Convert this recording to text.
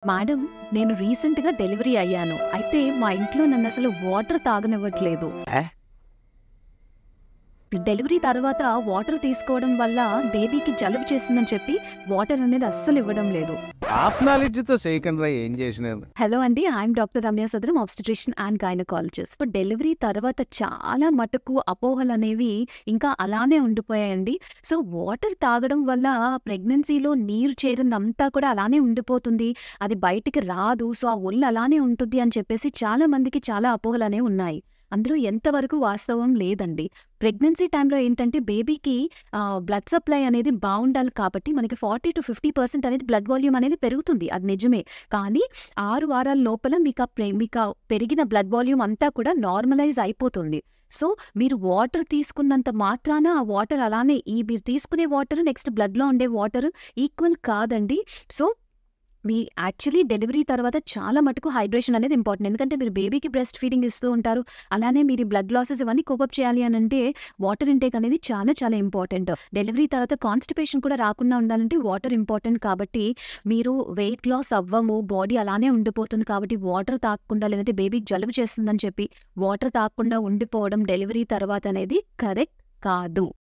Madam, నేను రీసెంట్‌గా delivery అయ్యాను. అయితే మా ఇంట్లో నన్నసలు వాటర్ తాగనివ్వట్లేదు. ఏ? డెలివరీ తర్వాత వాటర్ తీసుకోవడం వల్ల బేబీకి జలుబు చేసిందని చెప్పి వాటర్ అనేది అస్సలు ఇవ్వడం లేదు. హాఫ్ నాలెడ్జ్‌తో చేయకండిరా ఏం చేసినారు. హలో అండి, I'm doctor Ramya Sadaram, obstetrician and gynaecologist. ఇప్పుడు డెలివరీ తర్వాత చాలా మటుకు అపోహలనేవి ఇంకా అలానే ఉండిపోయాయండి. సో, వాటర్ తాగడం వల్ల ప్రెగ్నెన్సీలో నీరు చేరిందంతా కూడా అలానే ఉండిపోతుంది. అది బయటికి రాదు. సో, ఆ ఒళ్ళు అలానే ఉంటుంది అని చెప్పేసి చాలా మందికి చాలా అపోహలనేవి ఉన్నాయి. అందులో ఎంతవరకు వాస్తవం లేదండి. ప్రెగ్నెన్సీ టైంలో ఏంటంటే బేబీకి బ్లడ్ సప్లై అనేది బావుండాలి కాబట్టి మనకి 40-50% అనేది బ్లడ్ వాల్యూమ్ అనేది పెరుగుతుంది. అది నిజమే. కానీ 6 వారాల లోపల మీకా పెరిగిన బ్లడ్ వాల్యూమ్ అంతా కూడా నార్మలైజ్ అయిపోతుంది. సో, మీరు వాటర్ తీసుకున్నంత మాత్రాన ఆ వాటర్ అలానే మీరు తీసుకునే వాటర్ నెక్స్ట్ బ్లడ్‌లో ఉండే వాటర్ ఈక్వల్ కాదండి. సో, యాక్చువల్లీ డెలివరీ తర్వాత చాలా మటుకు హైడ్రేషన్ అనేది ఇంపార్టెంట్. ఎందుకంటే మీరు బేబీకి బ్రెస్ట్ ఫీడింగ్ ఇస్తూ ఉంటారు. అలానే మీరు బ్లడ్ లాసెస్ ఇవన్నీ కోప్ అప్ చేయాలి అనంటే వాటర్ ఇంటేక్ అనేది చాలా చాలా ఇంపార్టెంట్. డెలివరీ తర్వాత కాన్‌స్టిపేషన్ కూడా రాకుండా ఉండాలంటే వాటర్ ఇంపార్టెంట్ కాబట్టి మీరు వెయిట్ లాస్ అవ్వము, బాడీ అలానే ఉండిపోతుంది కాబట్టి వాటర్ తాగకుండా లేదంటే బేబీకి జలుబు చేస్తుందని చెప్పి వాటర్ తాగకుండా ఉండిపోవడం డెలివరీ తర్వాత అనేది కరెక్ట్ కాదు.